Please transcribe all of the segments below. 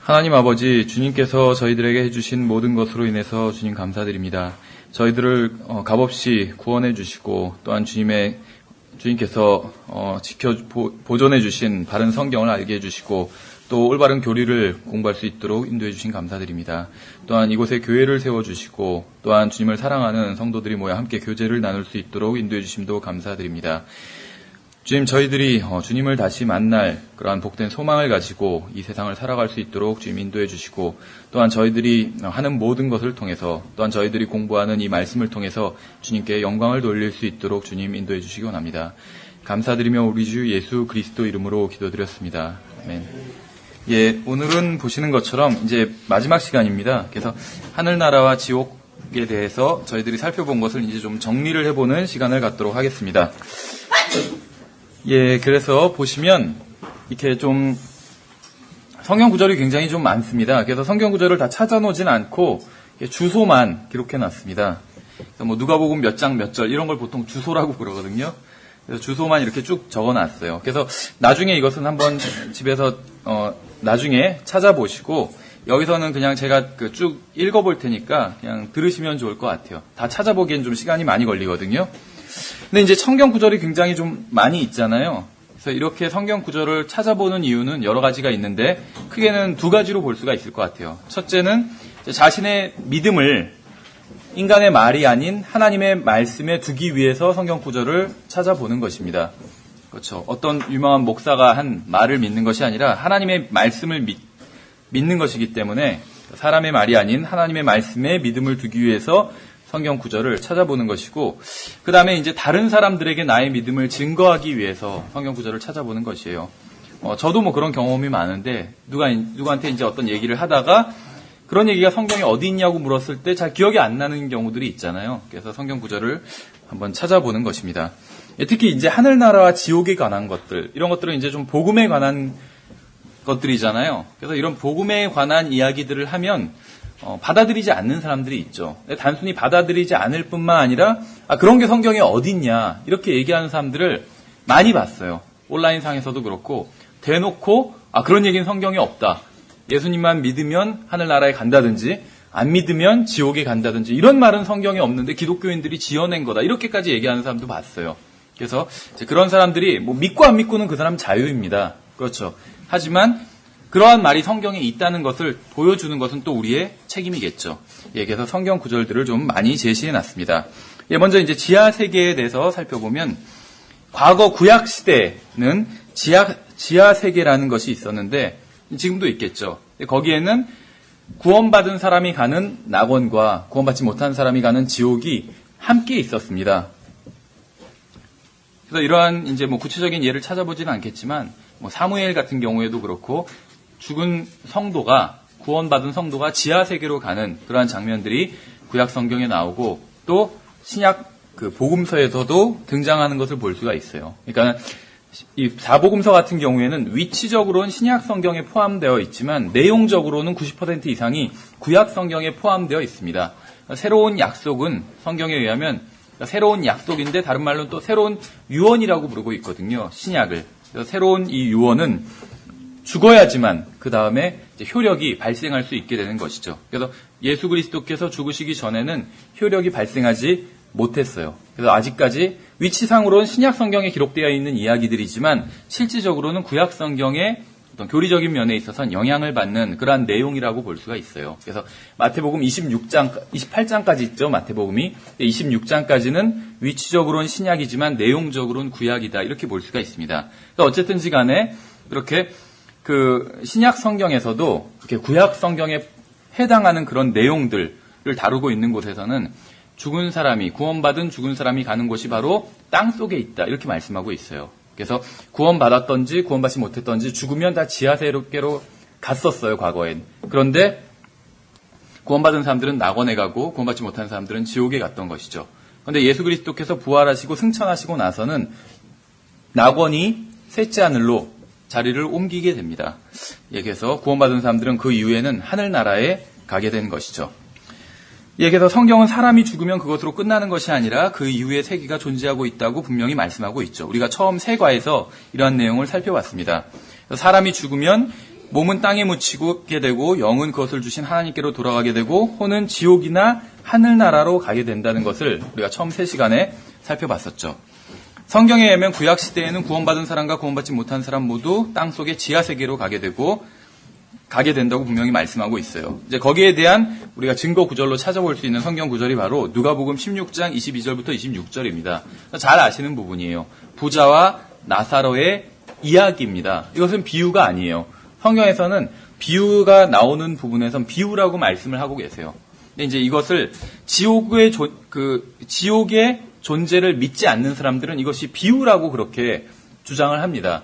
하나님 아버지, 주님께서 저희들에게 해주신 모든 것으로 인해서 주님 감사드립니다. 저희들을 값없이 구원해 주시고 또한 주님께서 보존해 주신 바른 성경을 알게 해주시고 또 올바른 교리를 공부할 수 있도록 인도해 주신 감사드립니다. 또한 이곳에 교회를 세워주시고 또한 주님을 사랑하는 성도들이 모여 함께 교제를 나눌 수 있도록 인도해 주심도 감사드립니다. 주님, 저희들이 주님을 다시 만날 그러한 복된 소망을 가지고 이 세상을 살아갈 수 있도록 주님 인도해 주시고 또한 저희들이 하는 모든 것을 통해서 또한 저희들이 공부하는 이 말씀을 통해서 주님께 영광을 돌릴 수 있도록 주님 인도해 주시기 원합니다. 감사드리며 우리 주 예수 그리스도 이름으로 기도드렸습니다. 아멘. 예, 오늘은 보시는 것처럼 이제 마지막 시간입니다. 그래서 하늘나라와 지옥에 대해서 저희들이 살펴본 것을 이제 좀 정리를 해보는 시간을 갖도록 하겠습니다. 예, 그래서 보시면 이렇게 좀 성경 구절이 굉장히 좀 많습니다. 그래서 성경 구절을 다 찾아놓진 않고 주소만 기록해 놨습니다. 뭐 누가복음 몇 장 몇 절 이런 걸 보통 주소라고 그러거든요. 그래서 주소만 이렇게 쭉 적어놨어요. 그래서 나중에 이것은 한번 집에서 나중에 찾아보시고 여기서는 그냥 제가 쭉 읽어볼 테니까 그냥 들으시면 좋을 것 같아요. 다 찾아보기엔 좀 시간이 많이 걸리거든요. 근데 이제 성경 구절이 굉장히 좀 많이 있잖아요. 그래서 이렇게 성경 구절을 찾아보는 이유는 여러 가지가 있는데 크게는 두 가지로 볼 수가 있을 것 같아요. 첫째는 자신의 믿음을 인간의 말이 아닌 하나님의 말씀에 두기 위해서 성경 구절을 찾아보는 것입니다. 그렇죠. 어떤 유명한 목사가 한 말을 믿는 것이 아니라 하나님의 말씀을 믿는 것이기 때문에 사람의 말이 아닌 하나님의 말씀에 믿음을 두기 위해서 성경 구절을 찾아보는 것이고, 그 다음에 이제 다른 사람들에게 나의 믿음을 증거하기 위해서 성경 구절을 찾아보는 것이에요. 저도 뭐 그런 경험이 많은데, 누구한테 이제 어떤 얘기를 하다가 그런 얘기가 성경에 어디 있냐고 물었을 때 잘 기억이 안 나는 경우들이 있잖아요. 그래서 성경 구절을 한번 찾아보는 것입니다. 특히 이제 하늘나라와 지옥에 관한 것들, 이런 것들은 이제 좀 복음에 관한 것들이잖아요. 그래서 이런 복음에 관한 이야기들을 하면 받아들이지 않는 사람들이 있죠. 단순히 받아들이지 않을 뿐만 아니라 그런 게 성경에 어디 있냐 이렇게 얘기하는 사람들을 많이 봤어요. 온라인상에서도 그렇고 대놓고 그런 얘기는 성경에 없다. 예수님만 믿으면 하늘나라에 간다든지 안 믿으면 지옥에 간다든지 이런 말은 성경에 없는데 기독교인들이 지어낸 거다. 이렇게까지 얘기하는 사람도 봤어요. 그래서 그런 사람들이 뭐 믿고 안 믿고는 그 사람 자유입니다. 그렇죠. 하지만 그러한 말이 성경에 있다는 것을 보여주는 것은 또 우리의 책임이겠죠. 예, 그래서 성경 구절들을 좀 많이 제시해 놨습니다. 예, 먼저 이제 지하 세계에 대해서 살펴보면 과거 구약 시대는 지하 세계라는 것이 있었는데 지금도 있겠죠. 거기에는 구원받은 사람이 가는 낙원과 구원받지 못한 사람이 가는 지옥이 함께 있었습니다. 그래서 이러한 이제 뭐 구체적인 예를 찾아보지는 않겠지만 뭐 사무엘 같은 경우에도 그렇고 죽은 성도가 구원받은 성도가 지하 세계로 가는 그러한 장면들이 구약 성경에 나오고 또 신약 복음서에서도 등장하는 것을 볼 수가 있어요. 그러니까 이 사복음서 같은 경우에는 위치적으로는 신약 성경에 포함되어 있지만 내용적으로는 90% 이상이 구약 성경에 포함되어 있습니다. 새로운 약속은 성경에 의하면 새로운 약속인데 다른 말로는 또 새로운 유언이라고 부르고 있거든요. 신약을. 그래서 새로운 이 유언은 죽어야지만 그 다음에 효력이 발생할 수 있게 되는 것이죠. 그래서 예수 그리스도께서 죽으시기 전에는 효력이 발생하지 못했어요. 그래서 아직까지 위치상으로는 신약 성경에 기록되어 있는 이야기들이지만 실질적으로는 구약 성경의 어떤 교리적인 면에 있어서는 영향을 받는 그러한 내용이라고 볼 수가 있어요. 그래서 마태복음 28장까지 있죠. 마태복음이 26장까지는 위치적으로는 신약이지만 내용적으로는 구약이다. 이렇게 볼 수가 있습니다. 그래서 어쨌든지 간에 그렇게 신약 성경에서도 이렇게 구약 성경에 해당하는 그런 내용들을 다루고 있는 곳에서는 구원받은 죽은 사람이 가는 곳이 바로 땅 속에 있다. 이렇게 말씀하고 있어요. 그래서 구원받았던지 구원받지 못했던지 죽으면 다 지하 세계로 갔었어요, 과거엔. 그런데 구원받은 사람들은 낙원에 가고 구원받지 못한 사람들은 지옥에 갔던 것이죠. 그런데 예수 그리스도께서 부활하시고 승천하시고 나서는 낙원이 셋째 하늘로 자리를 옮기게 됩니다. 예, 그래서 구원받은 사람들은 그 이후에는 하늘나라에 가게 된 것이죠. 예, 그래서 성경은 사람이 죽으면 그것으로 끝나는 것이 아니라 그 이후에 세계가 존재하고 있다고 분명히 말씀하고 있죠. 우리가 처음 세과에서 이러한 내용을 살펴봤습니다. 사람이 죽으면 몸은 땅에 묻히게 되고 영은 그것을 주신 하나님께로 돌아가게 되고 혼은 지옥이나 하늘나라로 가게 된다는 것을 우리가 처음 3시간에 살펴봤었죠. 성경에 의하면 구약시대에는 구원받은 사람과 구원받지 못한 사람 모두 땅속의 지하세계로 가게 된다고 분명히 말씀하고 있어요. 이제 거기에 대한 우리가 증거 구절로 찾아볼 수 있는 성경 구절이 바로 누가복음 16장 22절부터 26절입니다. 잘 아시는 부분이에요. 부자와 나사로의 이야기입니다. 이것은 비유가 아니에요. 성경에서는 비유가 나오는 부분에선 비유라고 말씀을 하고 계세요. 근데 이제 이것을 지옥의 존재를 믿지 않는 사람들은 이것이 비유라고 그렇게 주장을 합니다.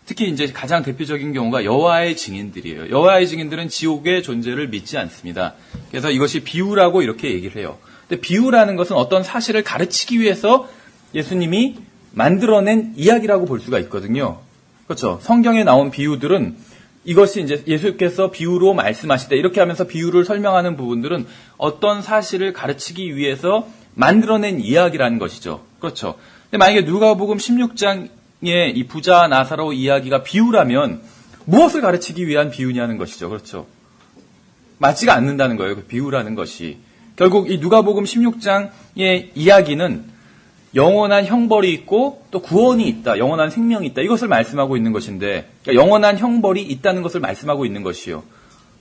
특히 이제 가장 대표적인 경우가 여호와의 증인들이에요. 여호와의 증인들은 지옥의 존재를 믿지 않습니다. 그래서 이것이 비유라고 이렇게 얘기를 해요. 근데 비유라는 것은 어떤 사실을 가르치기 위해서 예수님이 만들어낸 이야기라고 볼 수가 있거든요. 그렇죠. 성경에 나온 비유들은 이것이 이제 예수께서 비유로 말씀하실 때 이렇게 하면서 비유를 설명하는 부분들은 어떤 사실을 가르치기 위해서 만들어낸 이야기라는 것이죠. 그렇죠. 근데 만약에 누가복음 16장에 이 부자 나사로 이야기가 비유라면 무엇을 가르치기 위한 비유냐는 것이죠. 그렇죠. 맞지가 않는다는 거예요. 그 비유라는 것이. 결국 이 누가복음 16장의 이야기는 영원한 형벌이 있고 또 구원이 있다. 영원한 생명이 있다. 이것을 말씀하고 있는 것인데 그러니까 영원한 형벌이 있다는 것을 말씀하고 있는 것이요.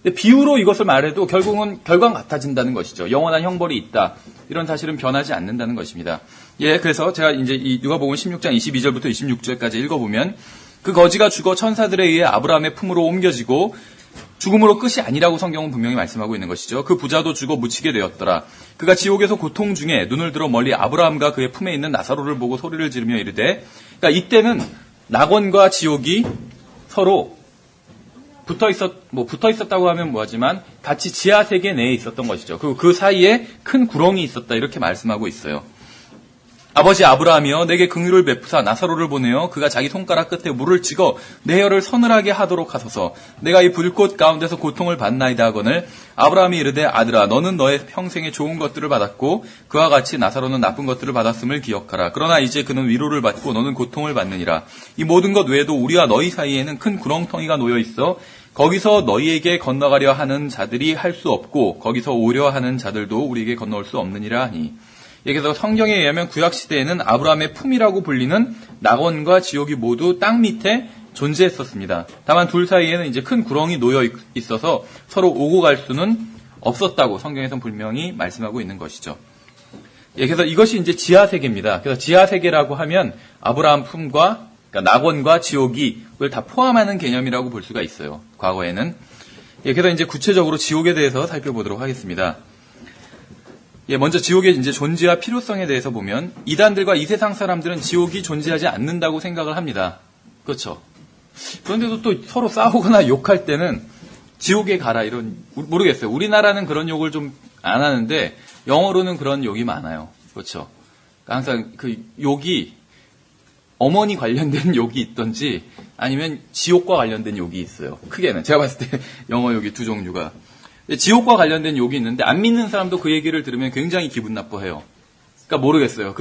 근데 비유로 이것을 말해도 결국은 결과가 같아진다는 것이죠. 영원한 형벌이 있다. 이런 사실은 변하지 않는다는 것입니다. 예, 그래서 제가 이제 이 누가복음 16장 22절부터 26절까지 읽어보면 그 거지가 죽어 천사들에 의해 아브라함의 품으로 옮겨지고 죽음으로 끝이 아니라고 성경은 분명히 말씀하고 있는 것이죠. 그 부자도 죽어 묻히게 되었더라. 그가 지옥에서 고통 중에 눈을 들어 멀리 아브라함과 그의 품에 있는 나사로를 보고 소리를 지르며 이르되, 그러니까 이때는 낙원과 지옥이 서로 붙어 있었다고 하면 뭐하지만 같이 지하 세계 내에 있었던 것이죠. 그 사이에 큰 구렁이 있었다 이렇게 말씀하고 있어요. 아버지 아브라함이여 내게 긍휼을 베푸사 나사로를 보내어 그가 자기 손가락 끝에 물을 찍어 내 혀를 서늘하게 하도록 하소서. 내가 이 불꽃 가운데서 고통을 받나이다 하거늘 아브라함이 이르되 아들아 너는 너의 평생에 좋은 것들을 받았고 그와 같이 나사로는 나쁜 것들을 받았음을 기억하라. 그러나 이제 그는 위로를 받고 너는 고통을 받느니라. 이 모든 것 외에도 우리와 너희 사이에는 큰 구렁텅이가 놓여 있어 거기서 너희에게 건너가려 하는 자들이 할 수 없고 거기서 오려 하는 자들도 우리에게 건너올 수 없느니라 하니. 그래서 성경에 의하면 구약시대에는 아브라함의 품이라고 불리는 낙원과 지옥이 모두 땅 밑에 존재했었습니다. 다만 둘 사이에는 이제 큰 구렁이 놓여 있어서 서로 오고 갈 수는 없었다고 성경에서는 분명히 말씀하고 있는 것이죠. 그래서 이것이 이제 지하세계입니다. 그래서 지하세계라고 하면 아브라함 품과 그러니까 낙원과 지옥이 그걸 다 포함하는 개념이라고 볼 수가 있어요. 과거에는. 그래서 이제 구체적으로 지옥에 대해서 살펴보도록 하겠습니다. 먼저 지옥의 이제 존재와 필요성에 대해서 보면 이단들과 이 세상 사람들은 지옥이 존재하지 않는다고 생각을 합니다. 그렇죠. 그런데도 또 서로 싸우거나 욕할 때는 지옥에 가라 이런 모르겠어요. 우리나라는 그런 욕을 좀 안 하는데 영어로는 그런 욕이 많아요. 그렇죠. 항상 그 욕이 어머니 관련된 욕이 있던지 아니면 지옥과 관련된 욕이 있어요. 크게는 제가 봤을 때 영어 욕이 두 종류가. 지옥과 관련된 욕이 있는데 안 믿는 사람도 그 얘기를 들으면 굉장히 기분 나빠해요. 그러니까 모르겠어요.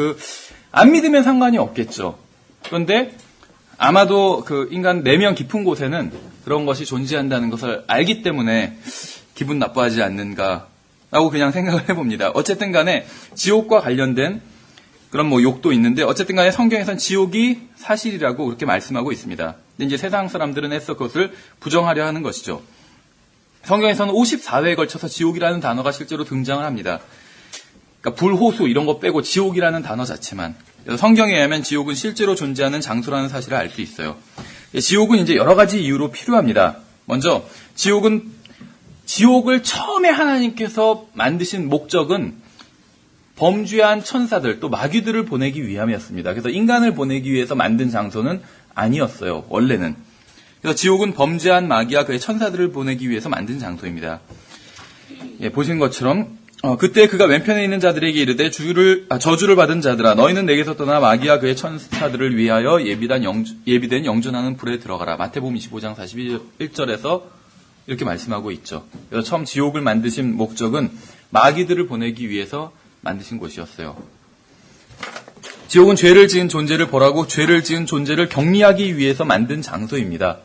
안 믿으면 상관이 없겠죠. 그런데 아마도 그 인간 내면 깊은 곳에는 그런 것이 존재한다는 것을 알기 때문에 기분 나빠하지 않는가라고 그냥 생각을 해봅니다. 어쨌든 간에 지옥과 관련된 그런 욕도 있는데 어쨌든 간에 성경에서는 지옥이 사실이라고 그렇게 말씀하고 있습니다. 근데 이제 세상 사람들은 애써 그것을 부정하려 하는 것이죠. 성경에서는 54회에 걸쳐서 지옥이라는 단어가 실제로 등장을 합니다. 그러니까 불호수 이런 거 빼고 지옥이라는 단어 자체만. 그래서 성경에 의하면 지옥은 실제로 존재하는 장소라는 사실을 알 수 있어요. 지옥은 이제 여러 가지 이유로 필요합니다. 먼저 지옥을 처음에 하나님께서 만드신 목적은 범죄한 천사들 또 마귀들을 보내기 위함이었습니다. 그래서 인간을 보내기 위해서 만든 장소는 아니었어요. 원래는. 그래서 지옥은 범죄한 마귀와 그의 천사들을 보내기 위해서 만든 장소입니다. 보신 것처럼 그때 그가 왼편에 있는 자들에게 이르되 저주를 받은 자들아 너희는 내게서 떠나 마귀와 그의 천사들을 위하여 예비된 영존하는 불에 들어가라. 마태복음 25장 41절에서 이렇게 말씀하고 있죠. 그래서 처음 지옥을 만드신 목적은 마귀들을 보내기 위해서 만드신 곳이었어요. 지옥은 죄를 지은 존재를 벌하고 죄를 지은 존재를 격리하기 위해서 만든 장소입니다.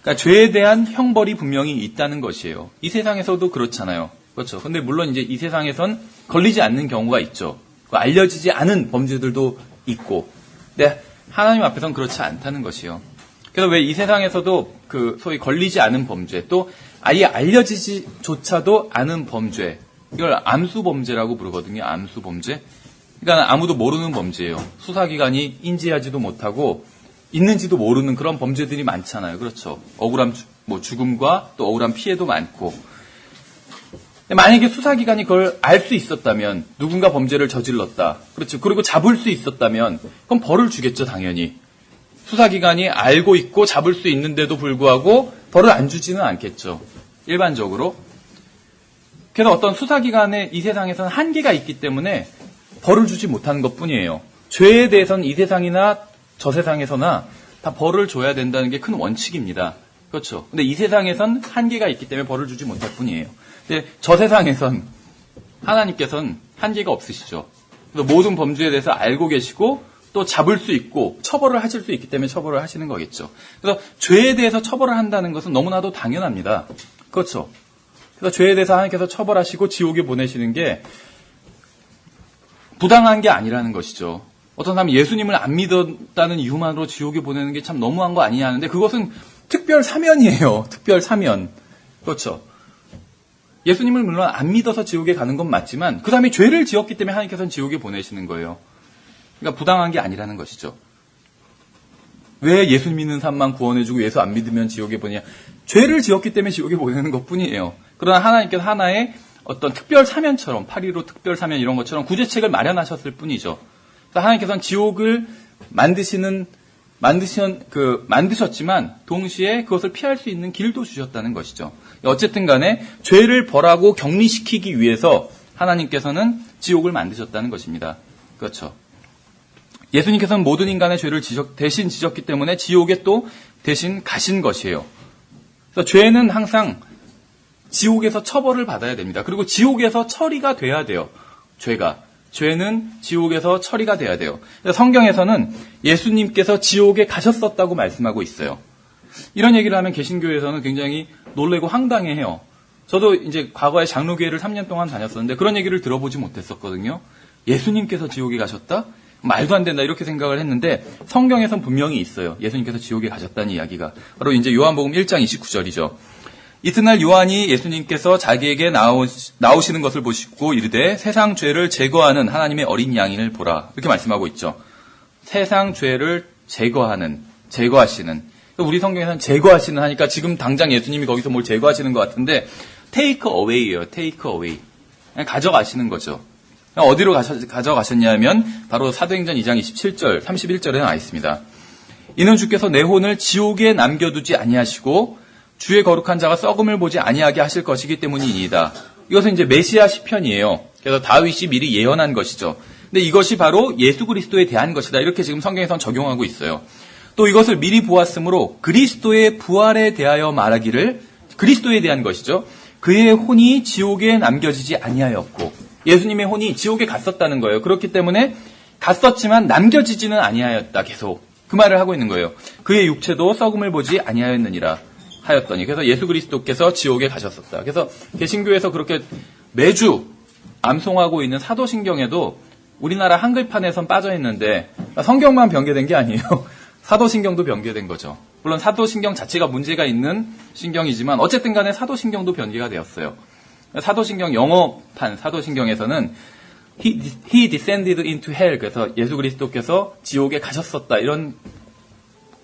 그러니까 죄에 대한 형벌이 분명히 있다는 것이에요. 이 세상에서도 그렇잖아요. 그렇죠. 근데 물론 이제 이 세상에선 걸리지 않는 경우가 있죠. 알려지지 않은 범죄들도 있고. 근데 하나님 앞에서는 그렇지 않다는 것이요. 그래서 왜 이 세상에서도 그 소위 걸리지 않은 범죄, 또 아예 알려지지조차도 않은 범죄, 이걸 암수범죄라고 부르거든요. 암수범죄. 그러니까 아무도 모르는 범죄예요. 수사기관이 인지하지도 못하고 있는지도 모르는 그런 범죄들이 많잖아요. 그렇죠. 억울한 죽음과 또 억울한 피해도 많고. 만약에 수사기관이 그걸 알 수 있었다면, 누군가 범죄를 저질렀다. 그렇죠. 그리고 잡을 수 있었다면 그럼 벌을 주겠죠, 당연히. 수사기관이 알고 있고 잡을 수 있는데도 불구하고 벌을 안 주지는 않겠죠. 일반적으로. 그래서 어떤 수사기관의 이 세상에서는 한계가 있기 때문에 벌을 주지 못하는 것뿐이에요. 죄에 대해서는 이 세상이나 저 세상에서나 다 벌을 줘야 된다는 게 큰 원칙입니다. 그렇죠. 근데 이 세상에선 한계가 있기 때문에 벌을 주지 못할 뿐이에요. 근데 저 세상에선 하나님께서는 한계가 없으시죠. 그래서 모든 범죄에 대해서 알고 계시고 또 잡을 수 있고 처벌을 하실 수 있기 때문에 처벌을 하시는 거겠죠. 그래서 죄에 대해서 처벌을 한다는 것은 너무나도 당연합니다. 그렇죠. 그래서 죄에 대해서 하나님께서 처벌하시고 지옥에 보내시는 게 부당한 게 아니라는 것이죠. 어떤 사람이 예수님을 안 믿었다는 이유만으로 지옥에 보내는 게 참 너무한 거 아니냐 하는데 그것은 특별 사면이에요. 특별 사면. 그렇죠. 예수님을 물론 안 믿어서 지옥에 가는 건 맞지만 그 사람이 죄를 지었기 때문에 하나님께서는 지옥에 보내시는 거예요. 그러니까 부당한 게 아니라는 것이죠. 왜 예수 믿는 사람만 구원해주고 예수 안 믿으면 지옥에 보내냐. 죄를 지었기 때문에 지옥에 보내는 것뿐이에요. 그러나 하나님께서 하나의 어떤 특별 사면처럼 8.15 특별 사면 이런 것처럼 구제책을 마련하셨을 뿐이죠. 그래서 하나님께서는 지옥을 만드셨지만 동시에 그것을 피할 수 있는 길도 주셨다는 것이죠. 어쨌든 간에 죄를 벌하고 격리시키기 위해서 하나님께서는 지옥을 만드셨다는 것입니다. 그렇죠. 예수님께서는 모든 인간의 죄를 대신 지셨기 때문에 지옥에 또 대신 가신 것이에요. 그래서 죄는 항상 지옥에서 처벌을 받아야 됩니다. 그리고 지옥에서 처리가 돼야 돼요. 죄는 지옥에서 처리가 돼야 돼요. 성경에서는 예수님께서 지옥에 가셨었다고 말씀하고 있어요. 이런 얘기를 하면 개신교에서는 굉장히 놀래고 황당해해요. 저도 이제 과거에 장로교회를 3년 동안 다녔었는데 그런 얘기를 들어보지 못했었거든요. 예수님께서 지옥에 가셨다? 말도 안 된다 이렇게 생각을 했는데 성경에선 분명히 있어요. 예수님께서 지옥에 가셨다는 이야기가. 바로 이제 요한복음 1장 29절이죠. 이튿날 요한이 예수님께서 자기에게 나오시는 것을 보시고 이르되 세상 죄를 제거하는 하나님의 어린 양을 보라. 이렇게 말씀하고 있죠. 세상 죄를 제거하시는. 우리 성경에서는 제거하시는 하니까 지금 당장 예수님이 거기서 뭘 제거하시는 것 같은데 take away예요. take away. 그냥 가져가시는 거죠. 어디로 가져가셨냐면 바로 사도행전 2장 27절, 31절에 나와 있습니다. 이는 주께서 내 혼을 지옥에 남겨두지 아니하시고 주의 거룩한 자가 썩음을 보지 아니하게 하실 것이기 때문이니이다. 이것은 이제 메시아 시편이에요. 그래서 다윗이 미리 예언한 것이죠. 근데 이것이 바로 예수 그리스도에 대한 것이다. 이렇게 지금 성경에선 적용하고 있어요. 또 이것을 미리 보았으므로 그리스도의 부활에 대하여 말하기를 그리스도에 대한 것이죠. 그의 혼이 지옥에 남겨지지 아니하였고 예수님의 혼이 지옥에 갔었다는 거예요. 그렇기 때문에 갔었지만 남겨지지는 아니하였다. 계속 그 말을 하고 있는 거예요. 그의 육체도 썩음을 보지 아니하였느니라 하였더니 그래서 예수 그리스도께서 지옥에 가셨었다. 그래서 개신교에서 그렇게 매주 암송하고 있는 사도신경에도 우리나라 한글판에선 빠져 있는데 성경만 변개된 게 아니에요. 사도신경도 변개된 거죠. 물론 사도신경 자체가 문제가 있는 신경이지만 어쨌든 간에 사도신경도 변개가 되었어요. 사도신경 영어판 사도신경에서는 He descended into hell. 그래서 예수 그리스도께서 지옥에 가셨었다. 이런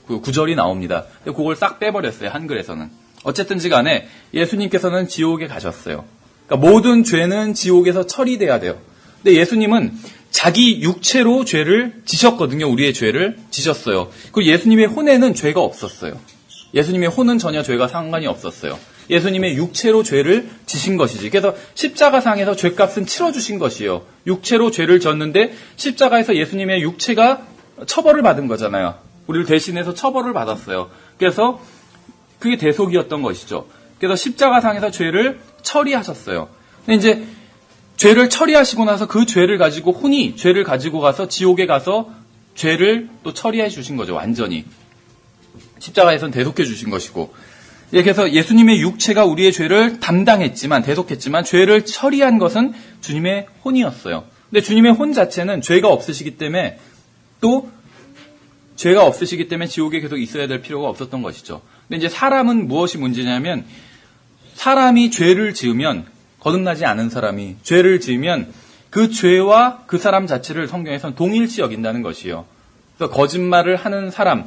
그 구절이 나옵니다. 그걸 싹 빼버렸어요. 한글에서는. 어쨌든지 간에 예수님께서는 지옥에 가셨어요. 그러니까 모든 죄는 지옥에서 처리돼야 돼요. 근데 예수님은 자기 육체로 죄를 지셨거든요. 우리의 죄를 지셨어요. 그리고 예수님의 혼에는 죄가 없었어요. 예수님의 혼은 전혀 죄가 상관이 없었어요. 예수님의 육체로 죄를 지신 것이지. 그래서 십자가상에서 죄값은 치러주신 것이에요. 육체로 죄를 졌는데 십자가에서 예수님의 육체가 처벌을 받은 거잖아요. 우리를 대신해서 처벌을 받았어요. 그래서 그게 대속이었던 것이죠. 그래서 십자가상에서 죄를 처리하셨어요. 근데 이제 죄를 처리하시고 나서 그 죄를 가지고 혼이 죄를 가지고 가서 지옥에 가서 죄를 또 처리해 주신 거죠. 완전히. 십자가에서는 대속해 주신 것이고. 예, 그래서 예수님의 육체가 우리의 죄를 담당했지만, 대속했지만, 죄를 처리한 것은 주님의 혼이었어요. 근데 주님의 혼 자체는 죄가 없으시기 때문에, 또, 죄가 없으시기 때문에 지옥에 계속 있어야 될 필요가 없었던 것이죠. 근데 이제 사람은 무엇이 문제냐면, 사람이 죄를 지으면, 거듭나지 않은 사람이 죄를 지으면, 그 죄와 그 사람 자체를 성경에서는 동일시 여긴다는 것이에요. 그래서 거짓말을 하는 사람이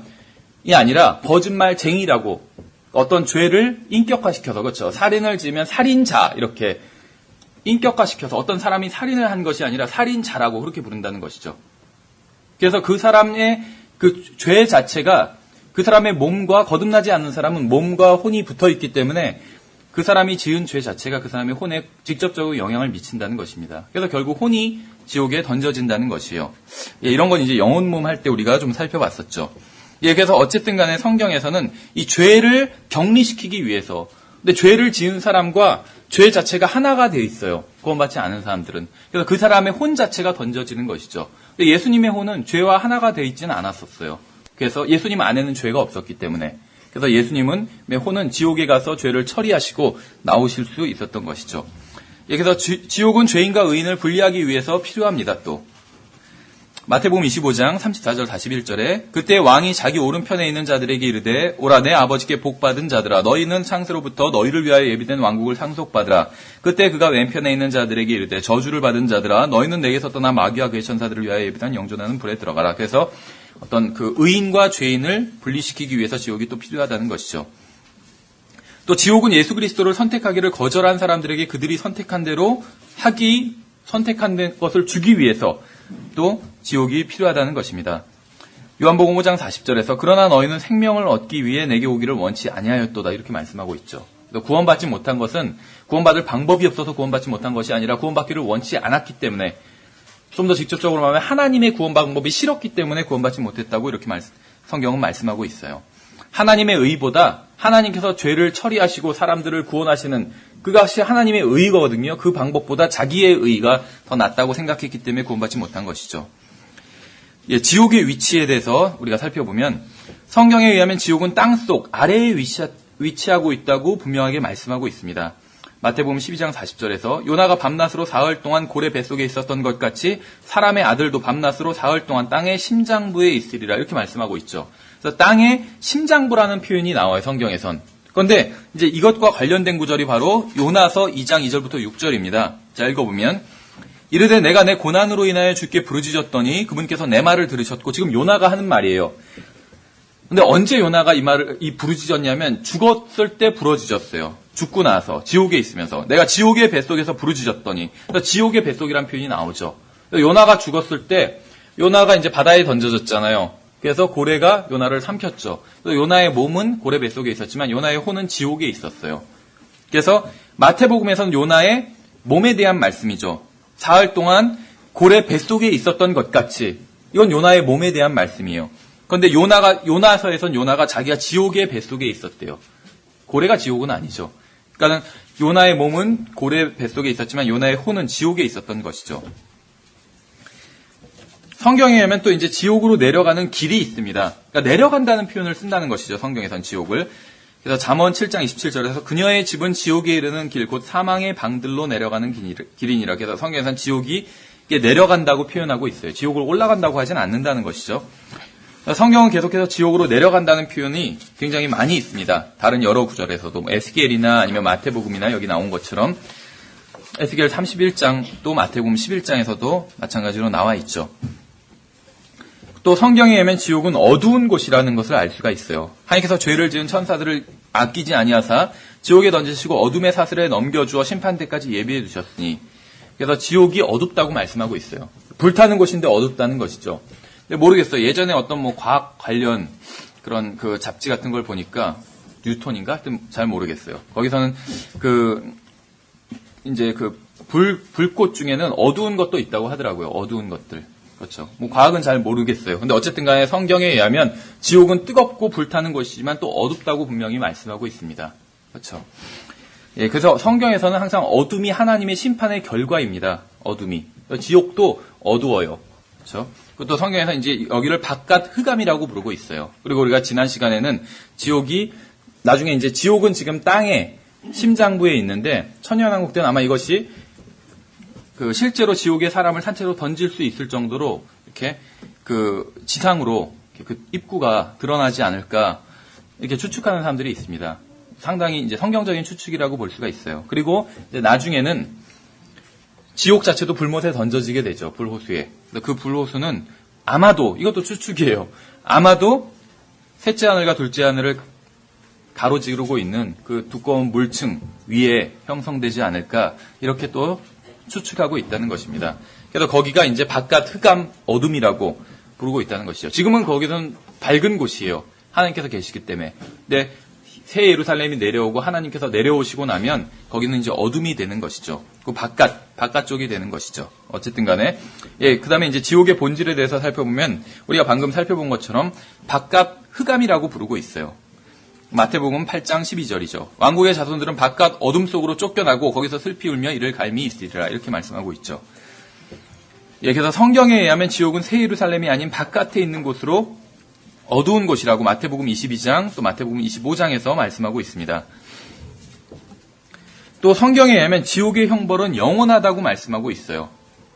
아니라, 거짓말쟁이라고, 어떤 죄를 인격화시켜서, 그렇죠. 살인을 지으면 살인자, 이렇게 인격화시켜서 어떤 사람이 살인을 한 것이 아니라 살인자라고 그렇게 부른다는 것이죠. 그래서 그 사람의 그 죄 자체가 그 사람의 몸과 거듭나지 않는 사람은 몸과 혼이 붙어 있기 때문에 그 사람이 지은 죄 자체가 그 사람의 혼에 직접적으로 영향을 미친다는 것입니다. 그래서 결국 혼이 지옥에 던져진다는 것이에요. 예, 이런 건 이제 영혼몸 할 때 우리가 좀 살펴봤었죠. 예, 그래서 어쨌든 간에 성경에서는 이 죄를 격리시키기 위해서, 근데 죄를 지은 사람과 죄 자체가 하나가 되어 있어요. 구원받지 않은 사람들은. 그래서 그 사람의 혼 자체가 던져지는 것이죠. 근데 예수님의 혼은 죄와 하나가 되어 있지는 않았었어요. 그래서 예수님 안에는 죄가 없었기 때문에. 그래서 예수님은 혼은 지옥에 가서 죄를 처리하시고 나오실 수 있었던 것이죠. 예, 그래서 지옥은 죄인과 의인을 분리하기 위해서 필요합니다, 또. 마태복음 25장 34절 41절에 그때 왕이 자기 오른편에 있는 자들에게 이르되 오라 내 아버지께 복받은 자들아 너희는 창세로부터 너희를 위하여 예비된 왕국을 상속받으라. 그때 그가 왼편에 있는 자들에게 이르되 저주를 받은 자들아 너희는 내게서 떠나 마귀와 그의 천사들을 위하여 예비된 영존하는 불에 들어가라. 그래서 어떤 그 의인과 죄인을 분리시키기 위해서 지옥이 또 필요하다는 것이죠. 또 지옥은 예수 그리스도를 선택하기를 거절한 사람들에게 그들이 선택한 대로 선택한 것을 주기 위해서 또 지옥이 필요하다는 것입니다. 요한복음 5장 40절에서 그러나 너희는 생명을 얻기 위해 내게 오기를 원치 아니하였도다 이렇게 말씀하고 있죠. 구원받지 못한 것은 구원받을 방법이 없어서 구원받지 못한 것이 아니라 구원받기를 원치 않았기 때문에, 좀 더 직접적으로 말하면 하나님의 구원 방법이 싫었기 때문에 구원받지 못했다고 이렇게 성경은 말씀하고 있어요. 하나님의 의보다 하나님께서 죄를 처리하시고 사람들을 구원하시는 그것이 하나님의 의거든요. 그 방법보다 자기의 의가 더 낫다고 생각했기 때문에 구원받지 못한 것이죠. 예, 지옥의 위치에 대해서 우리가 살펴보면 성경에 의하면 지옥은 땅속 아래에 위치하고 있다고 분명하게 말씀하고 있습니다. 마태복음 12장 40절에서 요나가 밤낮으로 사흘 동안 고래 뱃속에 있었던 것 같이 사람의 아들도 밤낮으로 사흘 동안 땅의 심장부에 있으리라 이렇게 말씀하고 있죠. 그래서 땅의 심장부라는 표현이 나와요, 성경에선. 그런데 이제 이것과 관련된 구절이 바로 요나서 2장 2절부터 6절입니다. 자, 읽어보면 이르되 내가 내 고난으로 인하여 주께 부르짖었더니 그분께서 내 말을 들으셨고, 지금 요나가 하는 말이에요. 근데 언제 요나가 이 부르짖었냐면 죽었을 때 부르짖었어요. 죽고 나서 지옥에 있으면서 내가 지옥의 뱃속에서 부르짖었더니, 그래서 지옥의 뱃속이라는 표현이 나오죠. 요나가 죽었을 때 요나가 이제 바다에 던져졌잖아요. 그래서 고래가 요나를 삼켰죠. 요나의 몸은 고래 뱃속에 있었지만 요나의 혼은 지옥에 있었어요. 그래서 마태복음에서는 요나의 몸에 대한 말씀이죠. 사흘 동안 고래 뱃속에 있었던 것 같이, 이건 요나의 몸에 대한 말씀이에요. 그런데 요나서에선 요나가 자기가 지옥의 뱃속에 있었대요. 고래가 지옥은 아니죠. 그러니까 요나의 몸은 고래 뱃속에 있었지만 요나의 혼은 지옥에 있었던 것이죠. 성경에 의하면 또 이제 지옥으로 내려가는 길이 있습니다. 그러니까 내려간다는 표현을 쓴다는 것이죠. 성경에선 지옥을. 그래서 잠언 7장 27절에서 그녀의 집은 지옥에 이르는 길 곧 사망의 방들로 내려가는 길이니라. 그래서 성경에선 지옥이 내려간다고 표현하고 있어요. 지옥으로 올라간다고 하진 않는다는 것이죠. 성경은 계속해서 지옥으로 내려간다는 표현이 굉장히 많이 있습니다. 다른 여러 구절에서도 에스겔이나 아니면 마태복음이나 여기 나온 것처럼 에스겔 31장 또 마태복음 11장에서도 마찬가지로 나와 있죠. 또 성경에 의하면 지옥은 어두운 곳이라는 것을 알 수가 있어요. 하나님께서 죄를 지은 천사들을 아끼지 아니하사 지옥에 던지시고 어둠의 사슬에 넘겨주어 심판대까지 예비해 두셨으니, 그래서 지옥이 어둡다고 말씀하고 있어요. 불타는 곳인데 어둡다는 것이죠. 근데 모르겠어요. 예전에 어떤 과학 관련 그런 그 잡지 같은 걸 보니까 뉴턴인가? 하여튼 잘 모르겠어요. 거기서는 이제 불꽃 중에는 어두운 것도 있다고 하더라고요. 어두운 것들. 그렇죠. 과학은 잘 모르겠어요. 근데 어쨌든 간에 성경에 의하면 지옥은 뜨겁고 불타는 곳이지만 또 어둡다고 분명히 말씀하고 있습니다. 그렇죠. 예, 그래서 성경에서는 항상 어둠이 하나님의 심판의 결과입니다. 어둠이. 지옥도 어두워요. 그렇죠. 그것도 성경에서 이제 여기를 바깥 흑암이라고 부르고 있어요. 그리고 우리가 지난 시간에는 지옥이 나중에 이제 지옥은 지금 땅에 심장부에 있는데 천년왕국 때는 아마 이것이 그 실제로 지옥에 사람을 산채로 던질 수 있을 정도로 이렇게 그 지상으로 그 입구가 드러나지 않을까 이렇게 추측하는 사람들이 있습니다. 상당히 이제 성경적인 추측이라고 볼 수가 있어요. 그리고 이제 나중에는 지옥 자체도 불못에 던져지게 되죠. 불호수에. 그 불호수는 아마도 이것도 추측이에요. 아마도 셋째 하늘과 둘째 하늘을 가로지르고 있는 그 두꺼운 물층 위에 형성되지 않을까 이렇게 또 추측하고 있다는 것입니다. 그래서 거기가 이제 바깥 흑암 어둠이라고 부르고 있다는 것이죠. 지금은 거기는 밝은 곳이에요. 하나님께서 계시기 때문에. 근데 새 예루살렘이 내려오고 하나님께서 내려오시고 나면 거기는 이제 어둠이 되는 것이죠. 그 바깥쪽이 되는 것이죠. 어쨌든 간에. 예, 그 다음에 이제 지옥의 본질에 대해서 살펴보면 우리가 방금 살펴본 것처럼 바깥 흑암이라고 부르고 있어요. 마태복음 8장 12절이죠. 왕국의 자손들은 바깥 어둠 속으로 쫓겨나고 거기서 슬피 울며 이를 갈미 있으리라 이렇게 말씀하고 있죠. 예, 그래서 성경에 의하면 지옥은 새 예루살렘이 아닌 바깥에 있는 곳으로 어두운 곳이라고 마태복음 22장 또 마태복음 25장에서 말씀하고 있습니다. 또 성경에 의하면 지옥의 형벌은 영원하다고 말씀하고 있어요.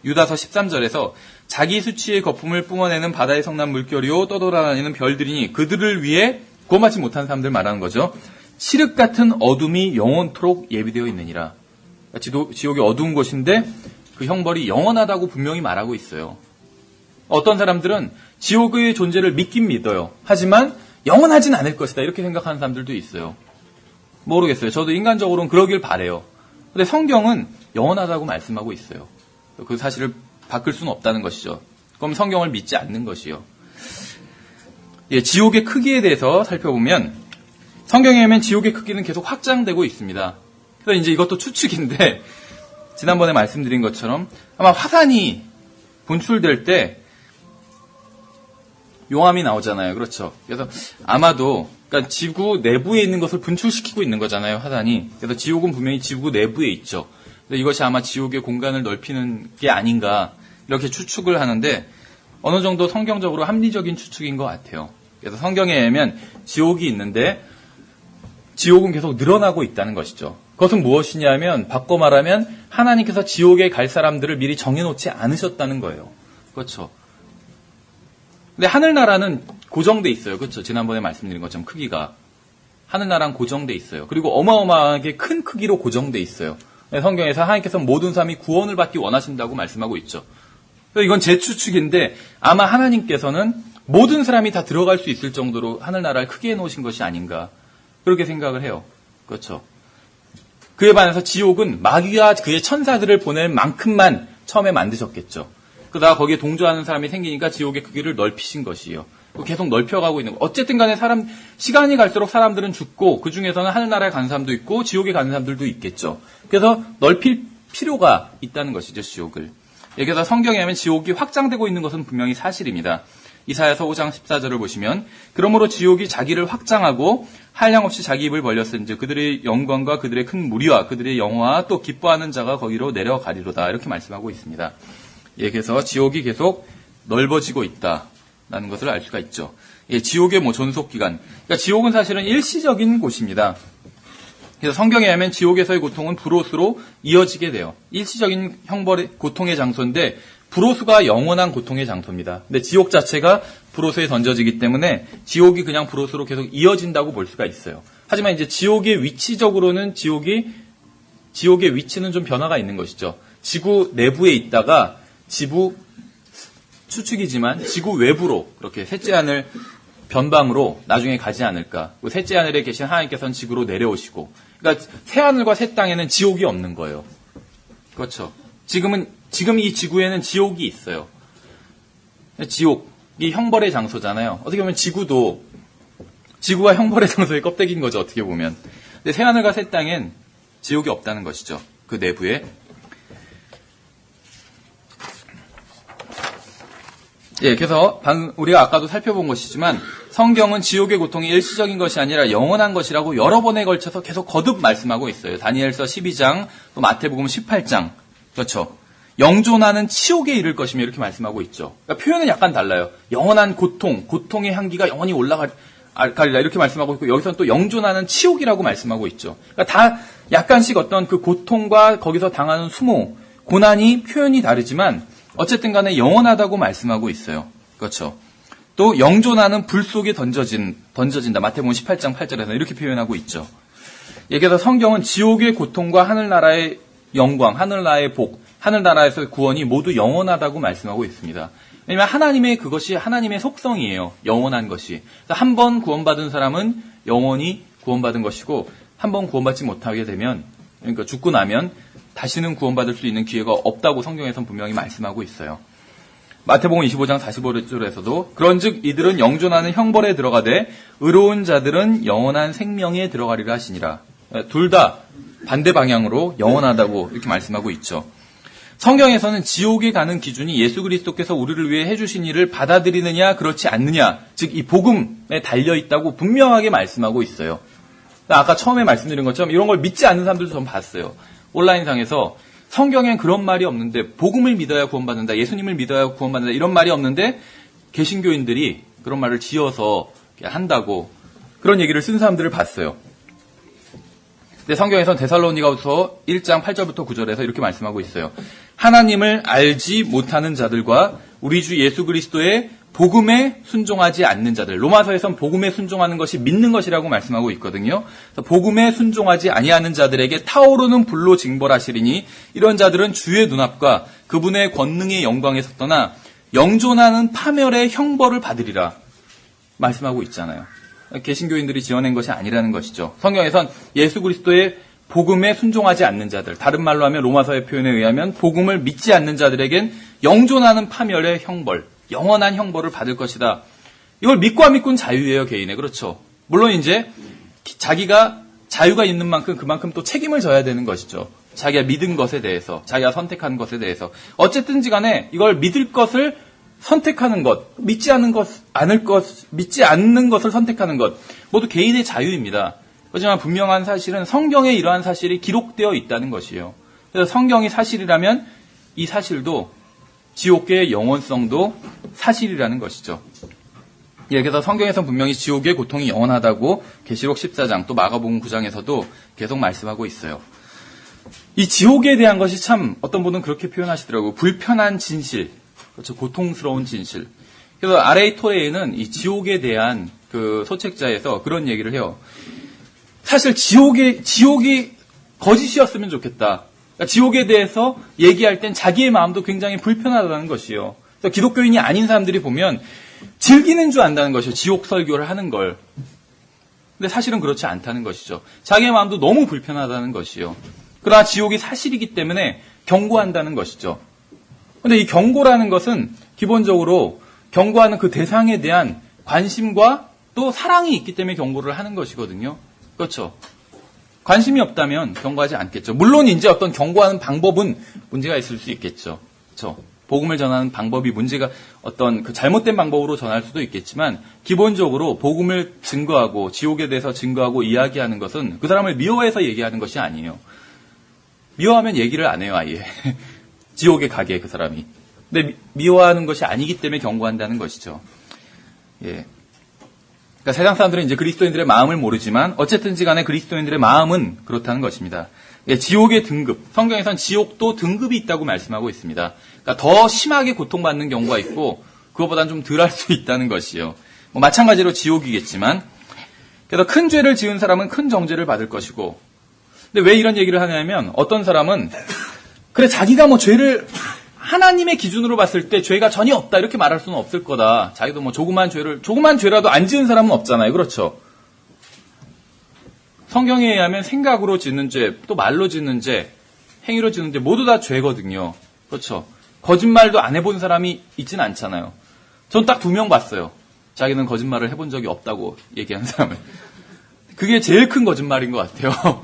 유다서 13절에서 자기 수치의 거품을 뿜어내는 바다의 성난 물결이요 떠돌아다니는 별들이니 그들을 위해 구원받지 못한 사람들 말하는 거죠. 칠흑 같은 어둠이 영원토록 예비되어 있느니라. 지옥이 어두운 곳인데 그 형벌이 영원하다고 분명히 말하고 있어요. 어떤 사람들은 지옥의 존재를 믿긴 믿어요. 하지만 영원하진 않을 것이다 이렇게 생각하는 사람들도 있어요. 모르겠어요. 저도 인간적으로는 그러길 바라요. 근데 성경은 영원하다고 말씀하고 있어요. 그 사실을 바꿀 수는 없다는 것이죠. 그럼 성경을 믿지 않는 것이요. 예, 지옥의 크기에 대해서 살펴보면 성경에 의하면 지옥의 크기는 계속 확장되고 있습니다. 그래서 이제 이것도 추측인데 지난번에 말씀드린 것처럼 아마 화산이 분출될 때 용암이 나오잖아요. 그렇죠. 그래서 아마도 그러니까 지구 내부에 있는 것을 분출시키고 있는 거잖아요. 화산이. 그래서 지옥은 분명히 지구 내부에 있죠. 그래서 이것이 아마 지옥의 공간을 넓히는 게 아닌가 이렇게 추측을 하는데 어느 정도 성경적으로 합리적인 추측인 것 같아요. 그래서 성경에 의하면 지옥이 있는데 지옥은 계속 늘어나고 있다는 것이죠. 그것은 무엇이냐면 바꿔 말하면 하나님께서 지옥에 갈 사람들을 미리 정해놓지 않으셨다는 거예요. 그렇죠. 근데 하늘나라는 고정돼 있어요. 그렇죠. 지난번에 말씀드린 것처럼 크기가 하늘나라는 고정돼 있어요. 그리고 어마어마하게 큰 크기로 고정돼 있어요. 성경에서 하나님께서 모든 사람이 구원을 받기 원하신다고 말씀하고 있죠. 이건 제 추측인데 아마 하나님께서는 모든 사람이 다 들어갈 수 있을 정도로 하늘나라를 크게 해놓으신 것이 아닌가 그렇게 생각을 해요. 그렇죠. 그에 반해서 지옥은 마귀와 그의 천사들을 보낼 만큼만 처음에 만드셨겠죠. 그러다가 거기에 동조하는 사람이 생기니까 지옥의 크기를 넓히신 것이에요. 계속 넓혀가고 있는 거. 어쨌든 간에 시간이 갈수록 사람들은 죽고 그 중에서는 하늘나라에 가는 사람도 있고 지옥에 가는 사람들도 있겠죠. 그래서 넓힐 필요가 있다는 것이죠, 지옥을. 여기서 성경에 하면 지옥이 확장되고 있는 것은 분명히 사실입니다. 이사야서 5장 14절을 보시면 그러므로 지옥이 자기를 확장하고 한량없이 자기 입을 벌렸은즉 그들의 영광과 그들의 큰 무리와 그들의 영화와 또 기뻐하는 자가 거기로 내려가리로다 이렇게 말씀하고 있습니다. 예, 그래서 지옥이 계속 넓어지고 있다라는 것을 알 수가 있죠. 예, 지옥의 존속기간. 그러니까 지옥은 사실은 일시적인 곳입니다. 그래서 성경에 하면 지옥에서의 고통은 불옷으로 이어지게 돼요. 일시적인 형벌의 고통의 장소인데 불옷수가 영원한 고통의 장소입니다. 근데 지옥 자체가 불옷에 던져지기 때문에 지옥이 그냥 불옷으로 계속 이어진다고 볼 수가 있어요. 하지만 이제 지옥의 위치적으로는 지옥의 위치는 좀 변화가 있는 것이죠. 지구 내부에 있다가 추측이지만 지구 외부로 그렇게 셋째 하늘 변방으로 나중에 가지 않을까. 셋째 하늘에 계신 하나님께서는 지구로 내려오시고. 그러니까 새 하늘과 새 땅에는 지옥이 없는 거예요. 그렇죠. 지금 이 지구에는 지옥이 있어요. 지옥이 형벌의 장소잖아요. 어떻게 보면 지구가 형벌의 장소의 껍데기인 거죠. 어떻게 보면. 근데 새 하늘과 새 땅엔 지옥이 없다는 것이죠. 그 내부에. 예, 그래서 우리가 아까도 살펴본 것이지만 성경은 지옥의 고통이 일시적인 것이 아니라 영원한 것이라고 여러 번에 걸쳐서 계속 거듭 말씀하고 있어요. 다니엘서 12장, 또 마태복음 18장. 그렇죠. 영존하는 치욕에 이를 것이며 이렇게 말씀하고 있죠. 그러니까 표현은 약간 달라요. 영원한 고통의 향기가 영원히 가리라 이렇게 말씀하고 있고 여기서는 또 영존하는 치욕이라고 말씀하고 있죠. 그러니까 다 약간씩 어떤 그 고통과 거기서 당하는 수모, 고난이 표현이 다르지만 어쨌든 간에 영원하다고 말씀하고 있어요. 그렇죠. 또 영존하는 불 속에 던져진다. 마태복음 18장 8절에서 이렇게 표현하고 있죠. 그래서 성경은 지옥의 고통과 하늘나라의 영광, 하늘나라의 복, 하늘나라에서 구원이 모두 영원하다고 말씀하고 있습니다. 왜냐하면 하나님의 그것이 하나님의 속성이에요. 영원한 것이. 한 번 구원받은 사람은 영원히 구원받은 것이고 한 번 구원받지 못하게 되면 그러니까 죽고 나면 다시는 구원받을 수 있는 기회가 없다고 성경에서는 분명히 말씀하고 있어요. 마태복음 25장 45절에서도 그런즉 이들은 영존하는 형벌에 들어가되 의로운 자들은 영원한 생명에 들어가리라 하시니라. 둘 다 반대 방향으로 영원하다고 이렇게 말씀하고 있죠. 성경에서는 지옥에 가는 기준이 예수 그리스도께서 우리를 위해 해주신 일을 받아들이느냐 그렇지 않느냐, 즉 이 복음에 달려있다고 분명하게 말씀하고 있어요. 아까 처음에 말씀드린 것처럼 이런 걸 믿지 않는 사람들도 전 봤어요. 온라인상에서 성경엔 그런 말이 없는데 복음을 믿어야 구원받는다, 예수님을 믿어야 구원받는다 이런 말이 없는데 개신교인들이 그런 말을 지어서 한다고 그런 얘기를 쓴 사람들을 봤어요. 근데 성경에서는 데살로니가후서 1장 8절부터 9절에서 이렇게 말씀하고 있어요. 하나님을 알지 못하는 자들과 우리 주 예수 그리스도의 복음에 순종하지 않는 자들. 로마서에서는 복음에 순종하는 것이 믿는 것이라고 말씀하고 있거든요. 복음에 순종하지 아니하는 자들에게 타오르는 불로 징벌하시리니 이런 자들은 주의 눈앞과 그분의 권능의 영광에서 떠나 영존하는 파멸의 형벌을 받으리라 말씀하고 있잖아요. 개신교인들이 지어낸 것이 아니라는 것이죠. 성경에선 예수 그리스도의 복음에 순종하지 않는 자들, 다른 말로 하면 로마서의 표현에 의하면 복음을 믿지 않는 자들에겐 영존하는 파멸의 형벌, 영원한 형벌을 받을 것이다. 이걸 믿고 안 믿고는 자유예요, 개인의. 그렇죠. 물론 이제 자기가 자유가 있는 만큼 그만큼 또 책임을 져야 되는 것이죠. 자기가 믿은 것에 대해서, 자기가 선택한 것에 대해서. 어쨌든지 간에 이걸 믿을 것을 선택하는 것, 믿지 않는 것을 선택하는 것, 모두 개인의 자유입니다. 하지만 분명한 사실은 성경에 이러한 사실이 기록되어 있다는 것이에요. 그래서 성경이 사실이라면 이 사실도 지옥의 영원성도 사실이라는 것이죠. 그래서 성경에서는 분명히 지옥의 고통이 영원하다고 계시록 14장 또 마가복음 9장에서도 계속 말씀하고 있어요. 이 지옥에 대한 것이 참 어떤 분은 그렇게 표현하시더라고요. 불편한 진실, 그렇죠. 고통스러운 진실. 그래서 R.A. 토레이는 이 지옥에 대한 그 소책자에서 그런 얘기를 해요. 사실 지옥이 거짓이었으면 좋겠다. 그러니까 지옥에 대해서 얘기할 땐 자기의 마음도 굉장히 불편하다는 것이에요. 그래서 기독교인이 아닌 사람들이 보면 즐기는 줄 안다는 것이죠. 지옥 설교를 하는 걸. 근데 사실은 그렇지 않다는 것이죠. 자기의 마음도 너무 불편하다는 것이요. 그러나 지옥이 사실이기 때문에 경고한다는 것이죠. 근데 이 경고라는 것은 기본적으로 경고하는 그 대상에 대한 관심과 또 사랑이 있기 때문에 경고를 하는 것이거든요. 그렇죠. 관심이 없다면 경고하지 않겠죠. 물론 이제 어떤 경고하는 방법은 문제가 있을 수 있겠죠. 그렇죠. 복음을 전하는 방법이 문제가 어떤 그 잘못된 방법으로 전할 수도 있겠지만 기본적으로 복음을 증거하고 지옥에 대해서 증거하고 이야기하는 것은 그 사람을 미워해서 얘기하는 것이 아니에요. 미워하면 얘기를 안 해요, 아예. 지옥에 가게 그 사람이. 근데 미워하는 것이 아니기 때문에 경고한다는 것이죠. 예. 그러니까 세상 사람들은 이제 그리스도인들의 마음을 모르지만 어쨌든지 간에 그리스도인들의 마음은 그렇다는 것입니다. 예, 지옥의 등급, 성경에서는 지옥도 등급이 있다고 말씀하고 있습니다. 그러니까 더 심하게 고통받는 경우가 있고 그것보다는 좀 덜 할 수 있다는 것이요. 뭐 마찬가지로 지옥이겠지만 그래서 큰 죄를 지은 사람은 큰 정죄를 받을 것이고 근데 왜 이런 얘기를 하냐면 어떤 사람은 그래 자기가 뭐 죄를 하나님의 기준으로 봤을 때 죄가 전혀 없다 이렇게 말할 수는 없을 거다. 자기도 뭐 조그만 죄라도 안 지은 사람은 없잖아요. 그렇죠? 성경에 의하면 생각으로 짓는 죄, 또 말로 짓는 죄, 행위로 짓는 죄 모두 다 죄거든요. 그렇죠? 거짓말도 안 해본 사람이 있진 않잖아요. 전 딱 2명 봤어요. 자기는 거짓말을 해본 적이 없다고 얘기하는 사람을. 그게 제일 큰 거짓말인 것 같아요.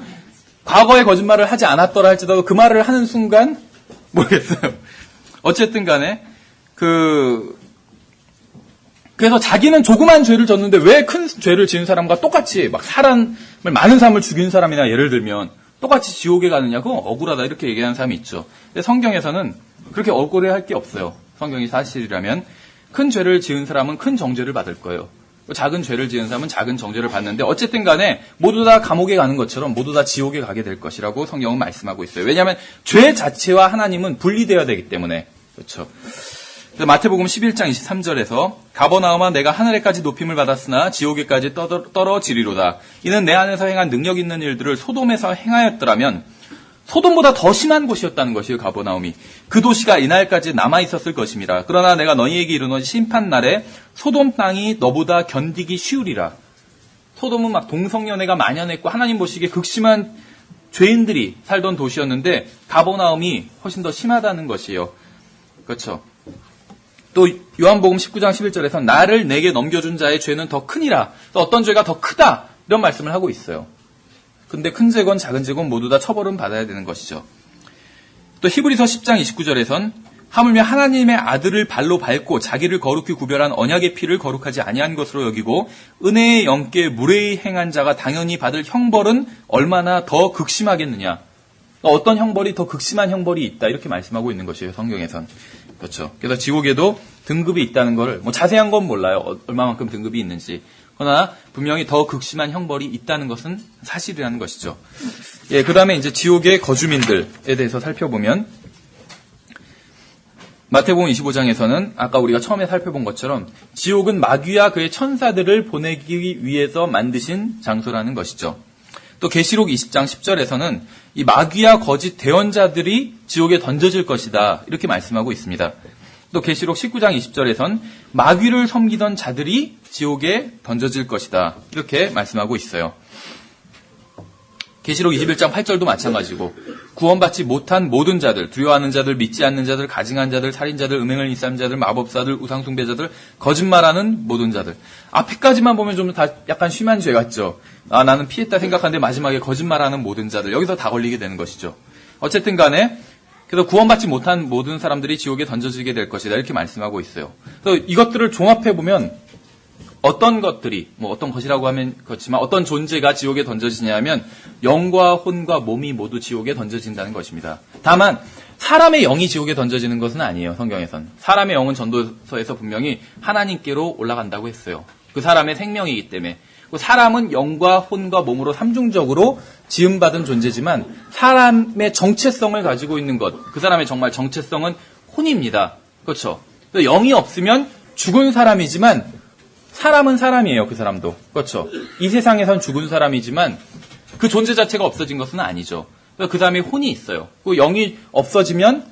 과거에 거짓말을 하지 않았더라 할지라도 그 말을 하는 순간 모르겠어요. 어쨌든 간에 그래서 자기는 조그만 죄를 졌는데 왜 큰 죄를 지은 사람과 똑같이 막 많은 사람을 죽인 사람이나 예를 들면 똑같이 지옥에 가느냐고 억울하다 이렇게 얘기하는 사람이 있죠. 근데 성경에서는 그렇게 억울해할 게 없어요. 성경이 사실이라면 큰 죄를 지은 사람은 큰 정죄를 받을 거예요. 작은 죄를 지은 사람은 작은 정죄를 받는데 어쨌든 간에 모두 다 감옥에 가는 것처럼 모두 다 지옥에 가게 될 것이라고 성경은 말씀하고 있어요. 왜냐하면 죄 자체와 하나님은 분리되어야 되기 때문에. 그렇죠. 그래서 마태복음 11장 23절에서 가버나움아 내가 하늘에까지 높임을 받았으나 지옥에까지 떨어지리로다. 이는 내 안에서 행한 능력 있는 일들을 소돔에서 행하였더라면 소돔보다 더 심한 곳이었다는 것이에요. 가버나움이. 그 도시가 이날까지 남아있었을 것입니다. 그러나 내가 너희에게 이르노니 심판날에 소돔 땅이 너보다 견디기 쉬우리라. 소돔은 막 동성연애가 만연했고 하나님 보시기에 극심한 죄인들이 살던 도시였는데 가버나움이 훨씬 더 심하다는 것이에요. 그렇죠. 또 요한복음 19장 11절에서 나를 내게 넘겨준 자의 죄는 더 크니라. 어떤 죄가 더 크다. 이런 말씀을 하고 있어요. 근데 큰 죄건 작은 죄건 모두 다 처벌은 받아야 되는 것이죠. 또 히브리서 10장 29절에선 하물며 하나님의 아들을 발로 밟고 자기를 거룩히 구별한 언약의 피를 거룩하지 아니한 것으로 여기고 은혜의 영께 무례히 행한 자가 당연히 받을 형벌은 얼마나 더 극심하겠느냐. 어떤 형벌이 더 극심한 형벌이 있다. 이렇게 말씀하고 있는 것이에요. 성경에선. 그렇죠. 그래서 지옥에도 등급이 있다는 걸 자세한 건 몰라요. 얼마만큼 등급이 있는지. 그러나 분명히 더 극심한 형벌이 있다는 것은 사실이라는 것이죠. 예, 그 다음에 이제 지옥의 거주민들에 대해서 살펴보면 마태복음 25장에서는 아까 우리가 처음에 살펴본 것처럼 지옥은 마귀와 그의 천사들을 보내기 위해서 만드신 장소라는 것이죠. 또 계시록 20장 10절에서는 이 마귀와 거짓 대언자들이 지옥에 던져질 것이다. 이렇게 말씀하고 있습니다. 또 계시록 19장 20절에선 마귀를 섬기던 자들이 지옥에 던져질 것이다. 이렇게 말씀하고 있어요. 계시록 21장 8절도 마찬가지고 구원받지 못한 모든 자들, 두려워하는 자들, 믿지 않는 자들, 가증한 자들, 살인자들, 음행을 일삼는 자들, 마법사들, 우상숭배자들, 거짓말하는 모든 자들. 앞에까지만 보면 좀 다 약간 심한 죄 같죠. 아, 나는 피했다 생각하는데 마지막에 거짓말하는 모든 자들. 여기서 다 걸리게 되는 것이죠. 어쨌든 간에 그래서 구원받지 못한 모든 사람들이 지옥에 던져지게 될 것이다. 이렇게 말씀하고 있어요. 그래서 이것들을 종합해보면 어떤 것들이, 어떤 것이라고 하면 그렇지만 어떤 존재가 지옥에 던져지냐면 영과 혼과 몸이 모두 지옥에 던져진다는 것입니다. 다만 사람의 영이 지옥에 던져지는 것은 아니에요. 성경에선. 사람의 영은 전도서에서 분명히 하나님께로 올라간다고 했어요. 그 사람의 생명이기 때문에. 사람은 영과 혼과 몸으로 삼중적으로 지음받은 존재지만 사람의 정체성을 가지고 있는 것, 그 사람의 정말 정체성은 혼입니다. 그렇죠? 영이 없으면 죽은 사람이지만 사람은 사람이에요. 그 사람도. 그렇죠? 이 세상에선 죽은 사람이지만 그 존재 자체가 없어진 것은 아니죠. 그 사람이 혼이 있어요. 그 영이 없어지면,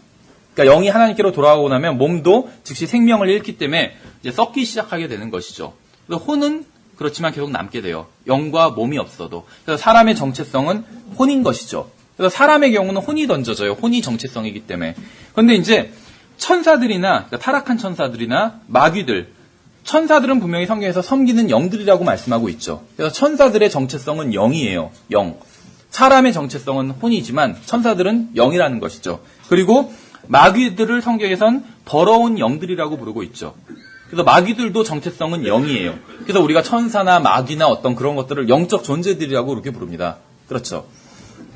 그러니까 영이 하나님께로 돌아가고 나면 몸도 즉시 생명을 잃기 때문에 이제 썩기 시작하게 되는 것이죠. 그래서 혼은 그렇지만 계속 남게 돼요. 영과 몸이 없어도. 그래서 사람의 정체성은 혼인 것이죠. 그래서 사람의 경우는 혼이 던져져요. 혼이 정체성이기 때문에. 그런데 이제 천사들이나, 그러니까 타락한 천사들이나 마귀들, 천사들은 분명히 성경에서 섬기는 영들이라고 말씀하고 있죠. 그래서 천사들의 정체성은 영이에요. 영. 사람의 정체성은 혼이지만 천사들은 영이라는 것이죠. 그리고 마귀들을 성경에선 더러운 영들이라고 부르고 있죠. 그래서 마귀들도 정체성은 영이에요. 그래서 우리가 천사나 마귀나 어떤 그런 것들을 영적 존재들이라고 그렇게 부릅니다. 그렇죠.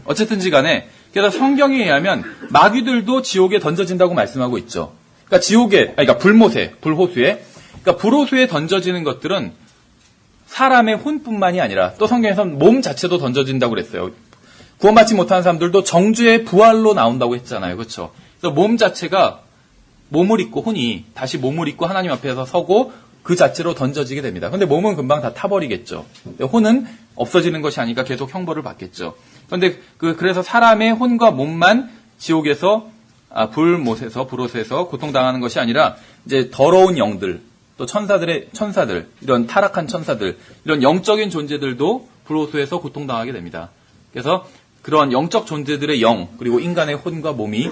어쨌든지 간에 그래서 성경에 의하면 마귀들도 지옥에 던져진다고 말씀하고 있죠. 그러니까 지옥에, 그러니까 불호수에, 그러니까 불호수에 던져지는 것들은 사람의 혼뿐만이 아니라 또 성경에서는 몸 자체도 던져진다고 그랬어요. 구원받지 못하는 사람들도 정죄의 부활로 나온다고 했잖아요. 그렇죠. 그래서 몸 자체가 몸을 입고 혼이 다시 몸을 입고 하나님 앞에서 서고 그 자체로 던져지게 됩니다. 근데 몸은 금방 다 타버리겠죠. 혼은 없어지는 것이 아니니까 계속 형벌을 받겠죠. 그런데 그래서 사람의 혼과 몸만 지옥에서 불호수에서 고통당하는 것이 아니라 이제 더러운 영들, 또 천사들, 이런 타락한 천사들, 이런 영적인 존재들도 불호수에서 고통당하게 됩니다. 그래서 그런 영적 존재들의 영, 그리고 인간의 혼과 몸이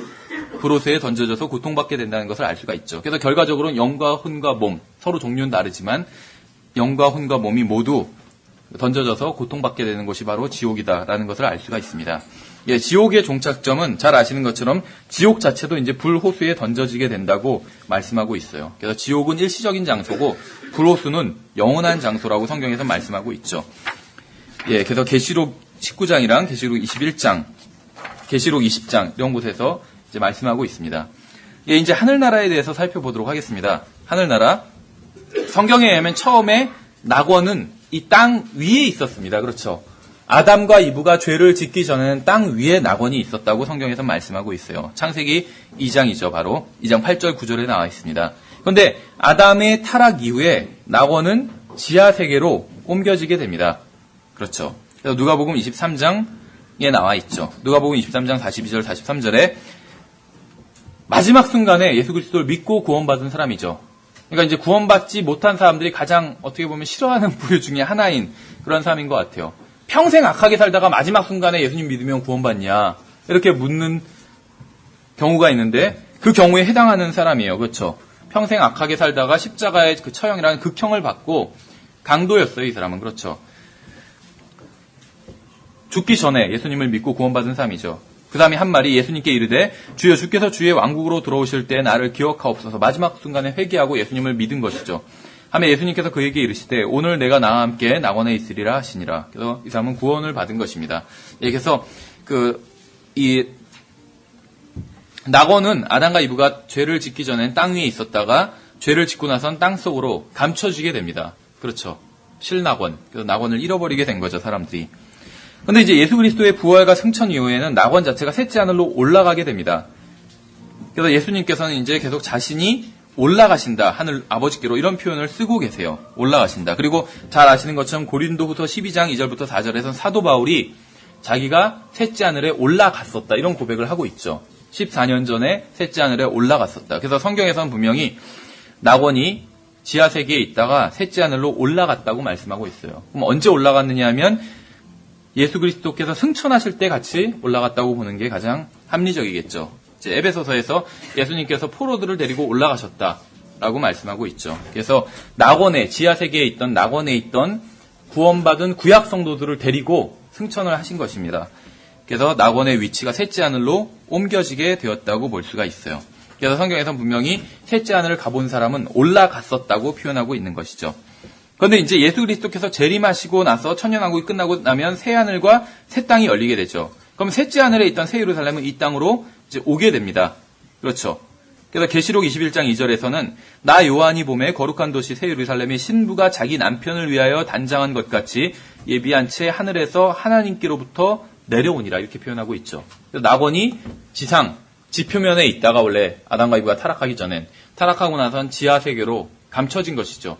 불호수에 던져져서 고통받게 된다는 것을 알 수가 있죠. 그래서 결과적으로 영과 혼과 몸, 서로 종류는 다르지만 영과 혼과 몸이 모두 던져져서 고통받게 되는 곳이 바로 지옥이다라는 것을 알 수가 있습니다. 예, 지옥의 종착점은 잘 아시는 것처럼 지옥 자체도 이제 불호수에 던져지게 된다고 말씀하고 있어요. 그래서 지옥은 일시적인 장소고 불호수는 영원한 장소라고 성경에서 말씀하고 있죠. 예, 그래서 계시록 19장이랑 계시록 21장, 계시록 20장 이런 곳에서 이제 말씀하고 있습니다. 예, 이제 하늘나라에 대해서 살펴보도록 하겠습니다. 하늘나라. 성경에 의하면 처음에 낙원은 이 땅 위에 있었습니다. 그렇죠. 아담과 이브가 죄를 짓기 전에는 땅 위에 낙원이 있었다고 성경에서 말씀하고 있어요. 창세기 2장이죠. 바로 2장 8절 9절에 나와 있습니다. 그런데 아담의 타락 이후에 낙원은 지하 세계로 옮겨지게 됩니다. 그렇죠. 그래서 누가복음 23장에 나와 있죠. 누가복음 23장 42절 43절에 마지막 순간에 예수 그리스도를 믿고 구원받은 사람이죠. 그러니까 이제 구원받지 못한 사람들이 가장 어떻게 보면 싫어하는 부류 중에 하나인 그런 사람인 것 같아요. 평생 악하게 살다가 마지막 순간에 예수님 믿으면 구원받냐 이렇게 묻는 경우가 있는데 그 경우에 해당하는 사람이에요. 그렇죠. 평생 악하게 살다가 십자가의 그 처형이라는 극형을 받고 강도였어요. 이 사람은. 그렇죠. 죽기 전에 예수님을 믿고 구원받은 사람이죠. 그 다음에 한 말이 예수님께 이르되 주여 주께서 주의 왕국으로 들어오실 때 나를 기억하옵소서. 마지막 순간에 회개하고 예수님을 믿은 것이죠. 하며 예수님께서 그에게 이르시되 오늘 내가 나와 함께 낙원에 있으리라 하시니라. 그래서 이 사람은 구원을 받은 것입니다. 예, 그래서 이 낙원은 아담과 이브가 죄를 짓기 전엔 땅 위에 있었다가 죄를 짓고 나선 땅 속으로 감춰지게 됩니다. 그렇죠. 실낙원. 그래서 낙원을 잃어버리게 된 거죠, 사람들이. 근데 이제 예수 그리스도의 부활과 승천 이후에는 낙원 자체가 셋째 하늘로 올라가게 됩니다. 그래서 예수님께서는 이제 계속 자신이 올라가신다. 하늘 아버지께로 이런 표현을 쓰고 계세요. 올라가신다. 그리고 잘 아시는 것처럼 고린도후서 12장 2절부터 4절에서는 사도 바울이 자기가 셋째 하늘에 올라갔었다. 이런 고백을 하고 있죠. 14년 전에 셋째 하늘에 올라갔었다. 그래서 성경에서는 분명히 낙원이 지하 세계에 있다가 셋째 하늘로 올라갔다고 말씀하고 있어요. 그럼 언제 올라갔느냐 하면 예수 그리스도께서 승천하실 때 같이 올라갔다고 보는 게 가장 합리적이겠죠. 이제 에베소서에서 예수님께서 포로들을 데리고 올라가셨다라고 말씀하고 있죠. 그래서 낙원에 지하 세계에 있던 낙원에 있던 구원받은 구약 성도들을 데리고 승천을 하신 것입니다. 그래서 낙원의 위치가 셋째 하늘로 옮겨지게 되었다고 볼 수가 있어요. 그래서 성경에서는 분명히 셋째 하늘을 가본 사람은 올라갔었다고 표현하고 있는 것이죠. 그런데 이제 예수 그리스도께서 재림하시고 나서 천년왕국이 끝나고 나면 새 하늘과 새 땅이 열리게 되죠. 그럼 셋째 하늘에 있던 새 예루살렘은 이 땅으로 이제 오게 됩니다. 그렇죠. 그래서 계시록 21장 2절에서는 나 요한이 봄에 거룩한 도시 새 예루살렘의 신부가 자기 남편을 위하여 단장한 것 같이 예비한 채 하늘에서 하나님께로부터 내려오니라 이렇게 표현하고 있죠. 그래서 낙원이 지표면에 있다가 원래 아담과 이브가 타락하기 전엔 타락하고 나선 지하 세계로 감춰진 것이죠.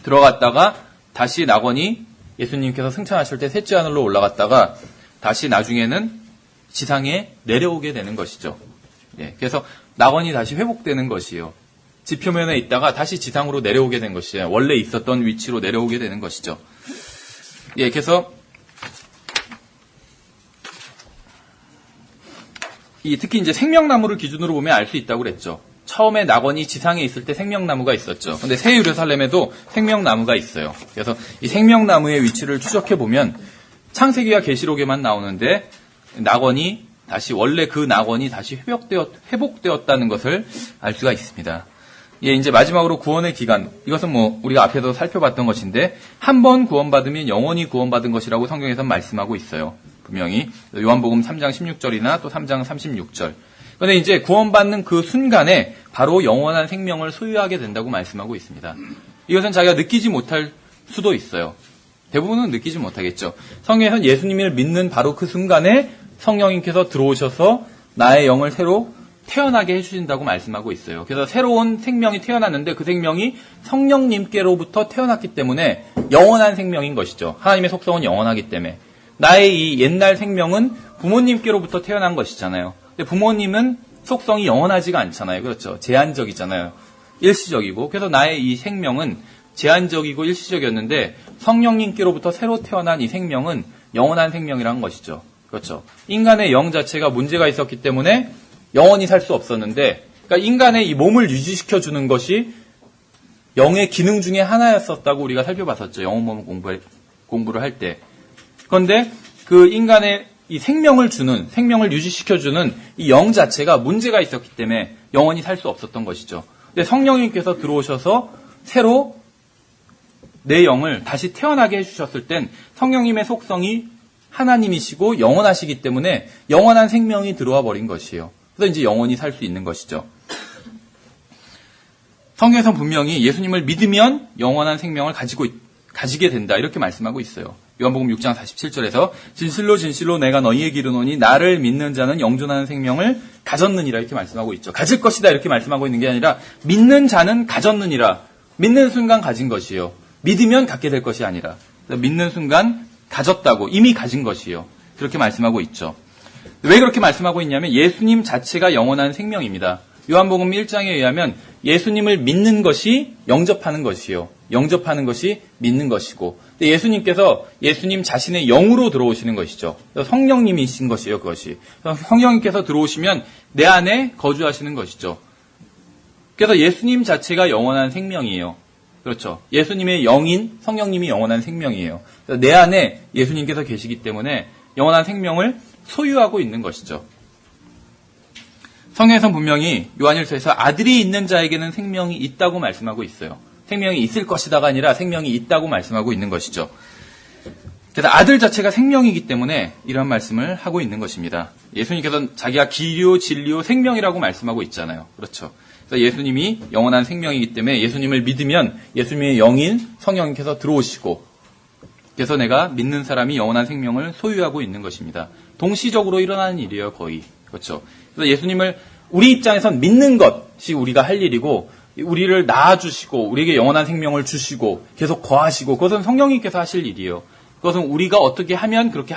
들어갔다가 다시 낙원이 예수님께서 승천하실 때 셋째 하늘로 올라갔다가 다시 나중에는 지상에 내려오게 되는 것이죠. 예, 그래서 낙원이 다시 회복되는 것이에요. 지표면에 있다가 다시 지상으로 내려오게 된 것이에요. 원래 있었던 위치로 내려오게 되는 것이죠. 예, 그래서 특히 이제 생명나무를 기준으로 보면 알 수 있다고 그랬죠. 처음에 낙원이 지상에 있을 때 생명나무가 있었죠. 근데 새 예루살렘에도 생명나무가 있어요. 그래서 이 생명나무의 위치를 추적해 보면 창세기와 계시록에만 나오는데 낙원이 다시 원래 그 낙원이 다시 회복되었다는 것을 알 수가 있습니다. 예, 이제 마지막으로 구원의 기간. 이것은 우리가 앞에서 살펴봤던 것인데 한 번 구원받으면 영원히 구원받은 것이라고 성경에서는 말씀하고 있어요. 분명히 요한복음 3장 16절이나 또 3장 36절. 그런데 이제 구원받는 그 순간에 바로 영원한 생명을 소유하게 된다고 말씀하고 있습니다. 이것은 자기가 느끼지 못할 수도 있어요. 대부분은 느끼지 못하겠죠. 성경에서는 예수님을 믿는 바로 그 순간에 성령님께서 들어오셔서 나의 영을 새로 태어나게 해주신다고 말씀하고 있어요. 그래서 새로운 생명이 태어났는데 그 생명이 성령님께로부터 태어났기 때문에 영원한 생명인 것이죠. 하나님의 속성은 영원하기 때문에. 나의 이 옛날 생명은 부모님께로부터 태어난 것이잖아요. 근데 부모님은 속성이 영원하지가 않잖아요. 그렇죠. 제한적이잖아요. 일시적이고. 그래서 나의 이 생명은 제한적이고 일시적이었는데 성령님께로부터 새로 태어난 이 생명은 영원한 생명이라는 것이죠. 그렇죠. 인간의 영 자체가 문제가 있었기 때문에 영원히 살 수 없었는데, 그러니까 인간의 이 몸을 유지시켜주는 것이 영의 기능 중에 하나였었다고 우리가 살펴봤었죠. 영어 공부를 할 때. 그런데 그 인간의 이 생명을 유지시켜주는 이 영 자체가 문제가 있었기 때문에 영원히 살 수 없었던 것이죠. 근데 성령님께서 들어오셔서 새로 내 영을 다시 태어나게 해주셨을 땐 성령님의 속성이 하나님이시고 영원하시기 때문에 영원한 생명이 들어와 버린 것이에요. 그래서 이제 영원히 살 수 있는 것이죠. 성경에서 분명히 예수님을 믿으면 영원한 생명을 가지고 가지게 된다. 이렇게 말씀하고 있어요. 요한복음 6장 47절에서 진실로 진실로 내가 너희에게 이르노니 나를 믿는 자는 영존하는 생명을 가졌느니라 이렇게 말씀하고 있죠. 가질 것이다 이렇게 말씀하고 있는 게 아니라 믿는 자는 가졌느니라. 믿는 순간 가진 것이요. 믿으면 갖게 될 것이 아니라 믿는 순간 가졌다고 이미 가진 것이요. 그렇게 말씀하고 있죠. 왜 그렇게 말씀하고 있냐면 예수님 자체가 영원한 생명입니다. 요한복음 1장에 의하면 예수님을 믿는 것이 영접하는 것이요. 영접하는 것이 믿는 것이고 예수님께서 예수님 자신의 영으로 들어오시는 것이죠. 성령님이신 것이에요. 그것이. 성령님께서 들어오시면 내 안에 거주하시는 것이죠. 그래서 예수님 자체가 영원한 생명이에요. 그렇죠. 예수님의 영인 성령님이 영원한 생명이에요. 내 안에 예수님께서 계시기 때문에 영원한 생명을 소유하고 있는 것이죠. 성경에서는 분명히 요한일서에서 아들이 있는 자에게는 생명이 있다고 말씀하고 있어요. 생명이 있을 것이다가 아니라 생명이 있다고 말씀하고 있는 것이죠. 그래서 아들 자체가 생명이기 때문에 이런 말씀을 하고 있는 것입니다. 예수님께서는 자기가 길이요 진리요 생명이라고 말씀하고 있잖아요. 그렇죠. 그래서 예수님이 영원한 생명이기 때문에 예수님을 믿으면 예수님의 영인 성령님께서 들어오시고 그래서 내가 믿는 사람이 영원한 생명을 소유하고 있는 것입니다. 동시적으로 일어나는 일이에요. 거의. 그렇죠. 그래서 예수님을 우리 입장에선 믿는 것이 우리가 할 일이고 우리를 낳아주시고 우리에게 영원한 생명을 주시고 계속 거하시고 그것은 성령님께서 하실 일이에요. 그것은 우리가 어떻게 하면 그렇게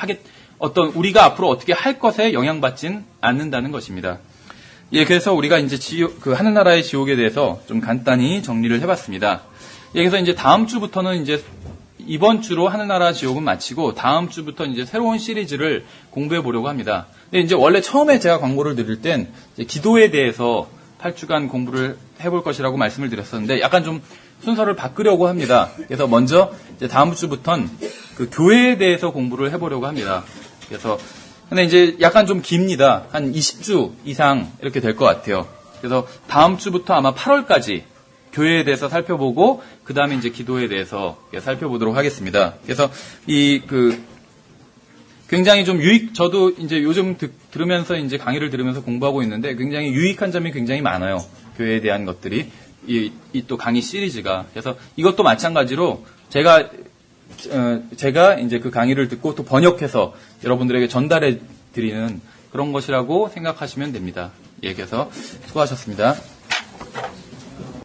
우리가 앞으로 어떻게 할 것에 영향받진 않는다는 것입니다. 예, 그래서 우리가 이제 하늘나라의 지옥에 대해서 좀 간단히 정리를 해봤습니다. 예, 그래서 이제 다음 주부터는 이제 이번 주로 하늘나라 지옥은 마치고 다음 주부터 이제 새로운 시리즈를 공부해 보려고 합니다. 근데 이제 원래 처음에 제가 광고를 드릴 땐 기도에 대해서 8주간 공부를 해볼 것이라고 말씀을 드렸었는데 약간 좀 순서를 바꾸려고 합니다. 그래서 먼저 이제 다음 주부터는 그 교회에 대해서 공부를 해보려고 합니다. 그래서 근데 이제 약간 좀 깁니다. 한 20주 이상 이렇게 될 것 같아요. 그래서 다음 주부터 아마 8월까지 교회에 대해서 살펴보고 그 다음에 이제 기도에 대해서 살펴보도록 하겠습니다. 그래서 굉장히 좀 저도 이제 요즘 들으면서 이제 강의를 들으면서 공부하고 있는데 굉장히 유익한 점이 굉장히 많아요. 교회에 대한 것들이 이 또 강의 시리즈가. 그래서 이것도 마찬가지로 제가 이제 그 강의를 듣고 또 번역해서 여러분들에게 전달해 드리는 그런 것이라고 생각하시면 됩니다. 예, 그래서 수고하셨습니다.